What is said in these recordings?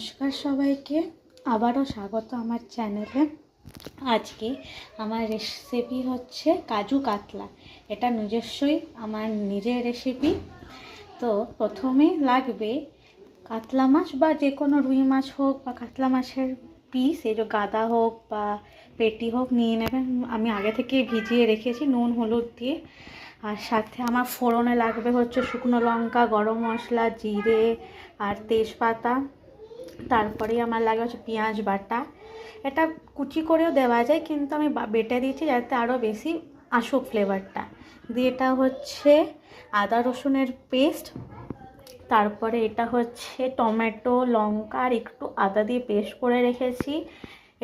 নমস্কার সবাইকে, আবারও স্বাগত আমার চ্যানেলে। আজকে আমার রেসিপি হচ্ছে কাজু কাতলা। এটা নিজস্বই আমার নিজের রেসিপি। তো প্রথমে লাগবে কাতলা মাছ বা যে কোনো রুই মাছ হোক বা কাতলা মাছের পিস, এই যে গাদা হোক বা পেটি হোক নিয়ে নেবেন। আমি আগে থেকে ভিজিয়ে রেখেছি নুন হলুদ দিয়ে। আর সাথে আমার ফোড়নে লাগবে হচ্ছে শুকনো লঙ্কা, গরম মশলা, জিরে আর তেজপাতা। তারপরে আমার লাগে হচ্ছে পেঁয়াজ বাটা। এটা কুচি করেও দেওয়া যায়, কিন্তু আমি বেটে দিয়েছি যাতে আরও বেশি আসুক ফ্লেভারটা দিয়ে। এটা হচ্ছে আদা রসুনের পেস্ট। তারপরে এটা হচ্ছে টমেটো, লঙ্কা আর একটু আদা দিয়ে পেস্ট করে রেখেছি।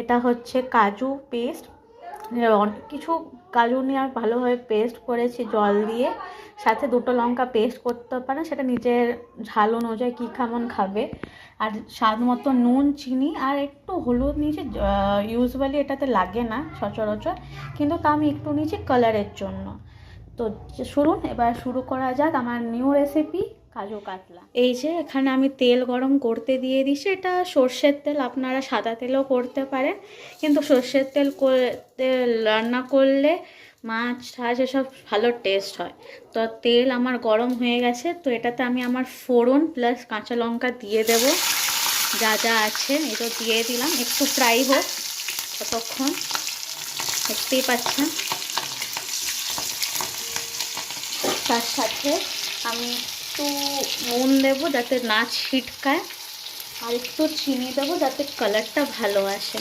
এটা হচ্ছে কাজু পেস্ট, অনেক কিছু কাজু নিয়ে আর ভালোভাবে পেস্ট করেছি জল দিয়ে। সাথে দুটো লঙ্কা পেস্ট করতে পারেন, সেটা নিজের ঝাল অনুযায়ী কী কেমন খাবে। আর স্বাদ মতো নুন, চিনি আর একটু হলুদ নিয়েছি। ইউজুয়ালি এটাতে লাগে না সচরাচর, কিন্তু তা আমি একটু নিয়েছি কালারের জন্য। তো এবার শুরু করা যাক আমার নিউ রেসিপি কাজু কাতলা। এই যে এখানে আমি তেল গরম করতে দিয়ে দিচ্ছি। এটা সর্ষের তেল, আপনারা সাদা তেলও করতে পারেন, কিন্তু সর্ষের তেল রান্না করলে মাছ টাছ এসব ভালো টেস্ট হয়। তো তেল আমার গরম হয়ে গেছে। তো এটাতে আমি আমার ফোড়ন প্লাস কাঁচা লঙ্কা দিয়ে দেব। যা যা আছে এটা দিয়ে দিলাম, একটু ফ্রাই হোক ততক্ষণ। দেখতেই পাচ্ছেন। তার সাথে আমি একটু নুন দেবো যাতে না ছিটকায়, আর একটু চিনি দেবো যাতে কালারটা ভালো আসে।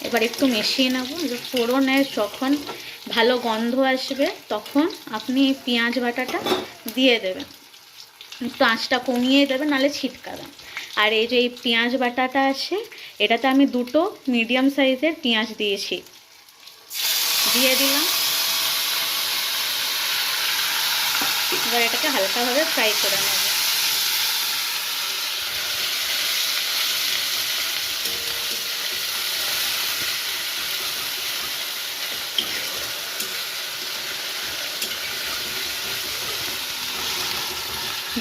এবার একটু মিশিয়ে নেবো। ফোড়নের যখন ভালো গন্ধ আসবে তখন আপনি পেঁয়াজ বাটাটা দিয়ে দেবেন। একটু আঁচটা কমিয়ে দেবেন, নাহলে ছিটকাবে। আর এই যে এই পেঁয়াজ বাটাটা আছে, এটাতে আমি দুটো মিডিয়াম সাইজের পেঁয়াজ দিয়েছি, দিয়ে দিলাম। এবার এটাকে হালকাভাবে ফ্রাই করে নেব।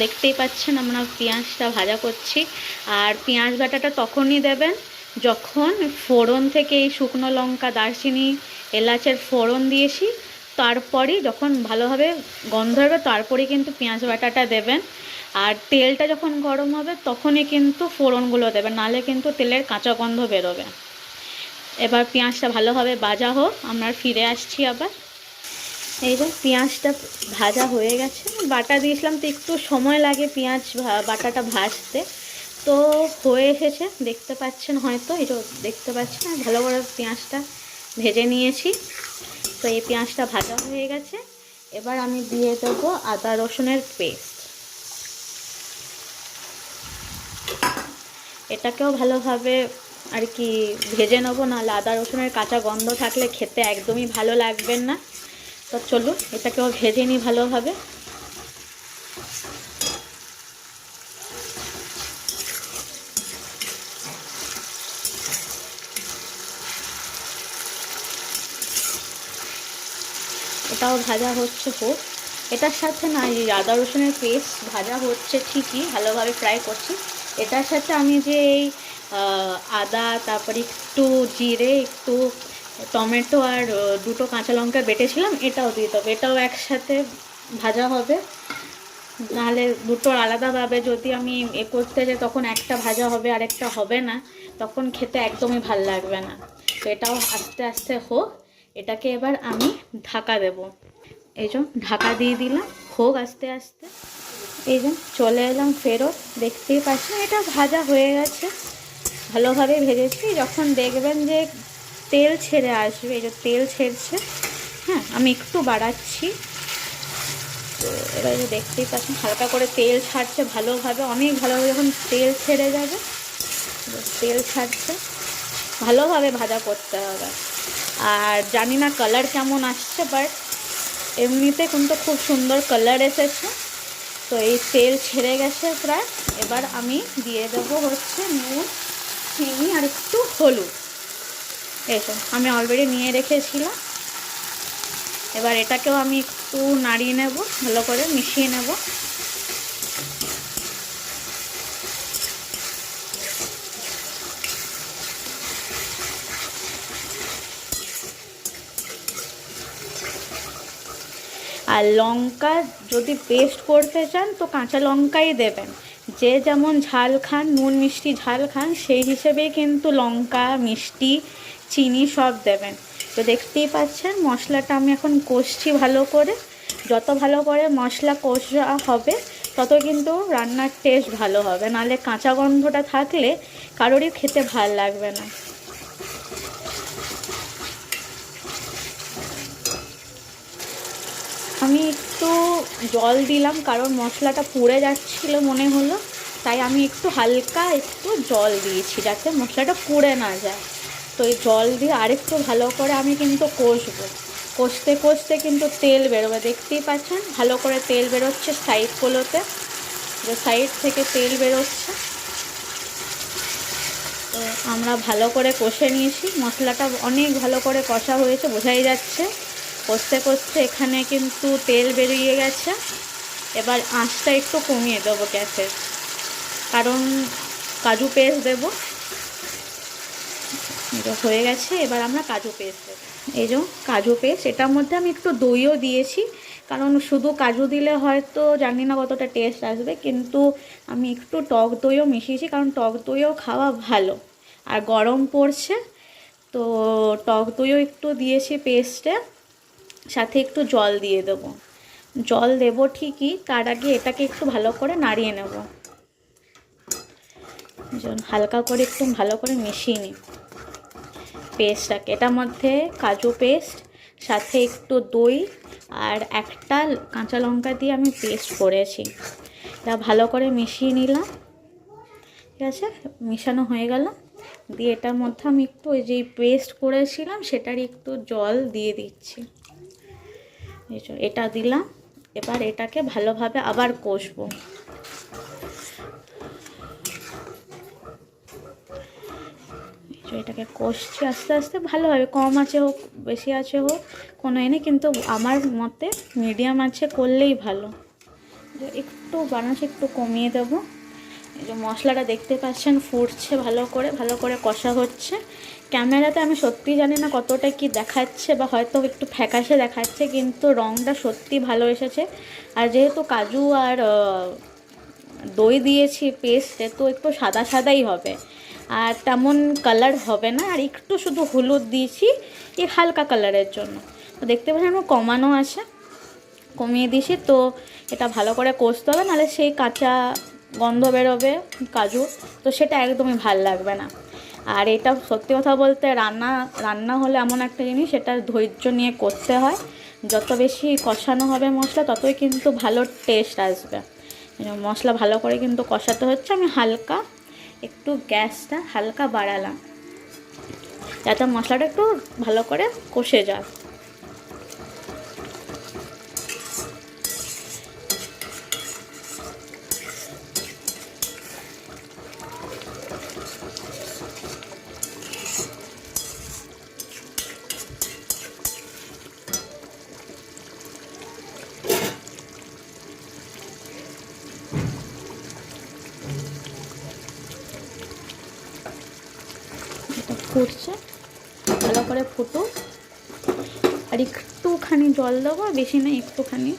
দেখতেই পাচ্ছেন আমরা পেঁয়াজটা ভাজা করছি। আর পেঁয়াজ বাটাটা তখনই দেবেন যখন ফোড়ন থেকে এই শুকনো লঙ্কা, দারচিনি, এলাচের ফোড়ন দিয়েছি, তারপরই যখন ভালোভাবে গন্ধ হবে তারপরেই কিন্তু পেঁয়াজ বাটাটা দেবেন। আর তেলটা যখন গরম হবে তখনই কিন্তু ফোড়নগুলো দেবেন, নাহলে কিন্তু তেলের কাঁচা গন্ধ বেরোবে। এবার পেঁয়াজটা ভালোভাবে ভাজা হোক, আমরা ফিরে আসছি আবার। এই যে পেঁয়াজটা ভাজা হয়ে গেছে, বাটা দিয়েছিলাম তো একটু সময় লাগে পেঁয়াজ বাটাটা ভাজতে। তো হয়ে এসেছে, দেখতে পাচ্ছেন হয়তো। এই যে দেখতে পাচ্ছেন, ভালো করে পেঁয়াজটা ভেজে নিয়েছি। তো এই পেঁয়াজটা ভাজা হয়ে গেছে। এবার আমি দিয়ে দেবো আদা রসুনের পেস্ট। এটাকেও ভালোভাবে আর কি ভেজে নেবো, নাহলে আদা রসুনের কাঁচা গন্ধ থাকলে খেতে একদমই ভালো লাগবে না। তো চলুন এটাকেও ভেজে নিই ভালোভাবে। এটাও ভাজা হচ্ছে হোক। এটার সাথে না, এই আদা রসুনের পেস্ট ভাজা হচ্ছে ঠিকই, ভালোভাবে ফ্রাই করছি। এটার সাথে আমি যে এই আদা, তারপরে একটু জিরে, একটু টমেটো আর দুটো কাঁচা লঙ্কা বেটেছিলাম, এটাও দিয়ে দেবো। এটাও একসাথে ভাজা হবে, নাহলে দুটো আলাদাভাবে যদি আমি করতে যাই তখন একটা ভাজা হবে আর একটা হবে না, তখন খেতে একদমই ভাল লাগবে না। তো এটাও আস্তে আস্তে হোক। এটাকে এবার আমি ঢাকা দেব। এই যে ঢাকা দিয়ে দিলাম, হোক আস্তে আস্তে। এই যে চলে এলাম ফেরত, দেখতেই পাচ্ছেন এটা ভাজা হয়ে গেছে, ভালোভাবে ভেজেছি। যখন দেখবেন যে তেল ছেড়ে আসবে, এই যে তেল ছেড়ছে, হ্যাঁ আমি একটু বাড়াচ্ছি। তো এবার যে দেখতেই পাচ্ছেন হালকা করে তেল ছাড়ছে ভালোভাবে, অনেক ভালোভাবে যখন তেল ছেড়ে যাবে, তেল ছাড়ছে, ভালোভাবে ভাজা করতে হবে। আর জানি না কালার কেমন আসছে, বাট এমনিতে কিন্তু খুব সুন্দর কালার এসেছে। তো এই তেল ছেড়ে গেছে প্রায়। এবার আমি দিয়ে দেবো হচ্ছে নুন, চিনি আর একটু হলুদ। এসব আমি অলরেডি নিয়ে রেখেছিলাম। এবার এটাকেও আমি একটু নাড়িয়ে নেব, ভালো করে মিশিয়ে নেব। আর লঙ্কা যদি পেস্ট করতে চান তো কাঁচা লঙ্কাই দেবেন। যে যেমন ঝাল খান, নুন মিষ্টি ঝাল খান, সেই হিসেবেই কিন্তু লঙ্কা, মিষ্টি, চিনি সব দেবেন। তো দেখতেই পাচ্ছেন মশলাটা আমি এখন কষছি ভালো করে। যত ভালো করে মশলা কষা হবে তত কিন্তু রান্নার টেস্ট ভালো হবে, নাহলে কাঁচা গন্ধটা থাকলে কারোরই খেতে ভাল লাগবে না। আমি একটু জল দিলাম কারণ মশলাটা পুড়ে যাচ্ছিল মনে হলো, তাই আমি একটু হালকা একটু জল দিয়েছি যাতে মশলাটা পুড়ে না যায়। তো এই জল দিয়ে আরেকটু ভালো করে আমি কিন্তু কষবো। কষতে কষতে কিন্তু তেল বেরোবে, দেখতেই পাচ্ছেন ভালো করে তেল বেরোচ্ছে সাইডগুলোতে, যে সাইড থেকে তেল বেরোচ্ছে। তো আমরা ভালো করে কষে নিয়েছি, মশলাটা অনেক ভালো করে কষা হয়েছে বোঝাই যাচ্ছে। কষতে কষতে এখানে কিন্তু তেল বেরিয়ে গেছে। এবার আঁচটা একটু কমিয়ে দেবো গ্যাসের, কারণ কাজু পেস্ট দেবো। এটা হয়ে গেছে, এবার আমরা কাজু পেস্ট দেবো। এই যে কাজু পেস্ট, এটার মধ্যে আমি একটু দইও দিয়েছি, কারণ শুধু কাজু দিলে হয়তো জানি না কতটা টেস্ট আসবে, কিন্তু আমি একটু টক দইও মিশিয়েছি, কারণ টক দইও খাওয়া ভালো। আর গরম পড়ছে তো টক দইও একটু দিয়েছি পেস্টে, সাথে একটু জল দিয়ে দেবো। জল দেবো ঠিকই, তার আগে এটাকে একটু ভালো করে নাড়িয়ে নেব। হালকা করে একটু ভালো করে মিশিয়ে নিই পেস্টটাকে। এটার মধ্যে কাজু পেস্ট, সাথে একটু দই আর একটা কাঁচা লঙ্কা দিয়ে আমি পেস্ট করেছি। এটা ভালো করে মিশিয়ে নিলাম, ঠিক আছে। মিশানো হয়ে গেল, দিয়ে এটার মধ্যে আমি একটু ওই যেই পেস্ট করেছিলাম সেটারই একটু জল দিয়ে দিচ্ছি। এটা দিলাম, এবার এটাকে ভালোভাবে আবার কষবো। এটাকে কষছি আস্তে আস্তে ভালোভাবে, কম আছে হোক বেশি আছে হোক কোনো এনে, কিন্তু আমার মতে মিডিয়াম আছে করলেই ভালো। একটু বানাস একটু কমিয়ে দেবো। এই যে মশলাটা দেখতে পাচ্ছেন ফুটছে ভালো করে কষা হচ্ছে। ক্যামেরাতে আমি সত্যি জানি না কতটা কি দেখাচ্ছে, বা হয়তো একটু ফ্যাকাশে দেখাচ্ছে, কিন্তু রঙটা সত্যি ভালো এসেছে। আর যেহেতু কাজু আর দই দিয়েছি পেস্টে, তো একটু সাদা সাদাই হবে, আর তেমন কালার হবে না। আর একটু শুধু হলুদ দিয়েছি এই হালকা কালারের জন্য। তো দেখতে পাচ্ছেন আমার কমানো আছে, কমিয়ে দিয়েছি। তো এটা ভালো করে কষতে হবে, নাহলে সেই কাঁচা গন্ধ বেরোবে কাজু, তো সেটা একদমই ভাল লাগবে না। আর এটা সত্যি কথা বলতে রান্না হলে এমন একটা জিনিস, সেটা ধৈর্য নিয়ে করতে হয়। যত বেশি কষানো হবে মশলা ততই কিন্তু ভালো টেস্ট আসবে। মশলা ভালো করে কিন্তু কষাতে হচ্ছে। আমি হালকা একটু গ্যাসটা হালকা বাড়ালাম যাতে মশলাটা একটু ভালো করে কষে যায়। ফুটছে, ভালো করে ফুটুক। আর একটুখানি জল দেবো, বেশি না একটুখানি।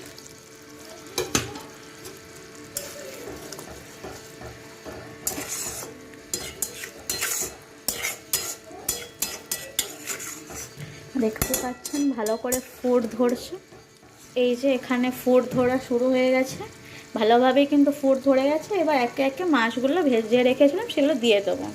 দেখতে পাচ্ছেন ভালো করে ফুট ধরছে। এই যে এখানে ফুট ধরা শুরু হয়ে গেছে, ভালোভাবেই কিন্তু ফুট ধরে গেছে। এবার একে একে মাছগুলো ভেজে রেখেছিলাম সেগুলো দিয়ে দেবো।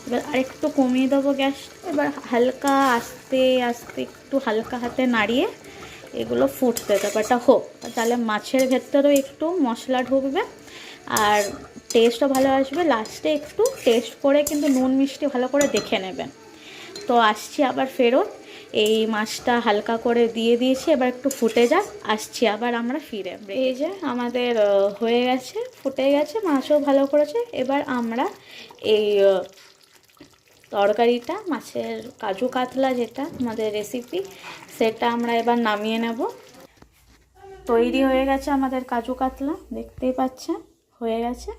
এবার আরেকটু কমিয়ে দেবো গ্যাস। এবার হালকা আস্তে আস্তে একটু হালকা হাতে নাড়িয়ে এগুলো ফুটতে দেবো। এটা হোক, তাহলে মাছের ভেতরেও একটু মশলা ঢুকবে আর টেস্টও ভালো আসবে। লাস্টে একটু টেস্ট করে কিন্তু নুন মিষ্টি ভালো করে দেখে নেবেন। তো আসছি আবার ফেরত, এই মাছটা হালকা করে দিয়ে দিয়েছি, এবার একটু ফুটে যাক, আসছি আবার আমরা ফিরে। এই যে আমাদের হয়ে গেছে, ফুটে গেছে, মাছও ভালো করেছে। এবার আমরা এই তরকারিটা, মাছের কাজু কাতলা যেটা আমাদের রেসিপি, সেটা আমরা এবার নামিয়ে নেব। তৈরি হয়ে গেছে আমাদের কাজু কাতলা, দেখতেই পাচ্ছেন হয়ে গেছে।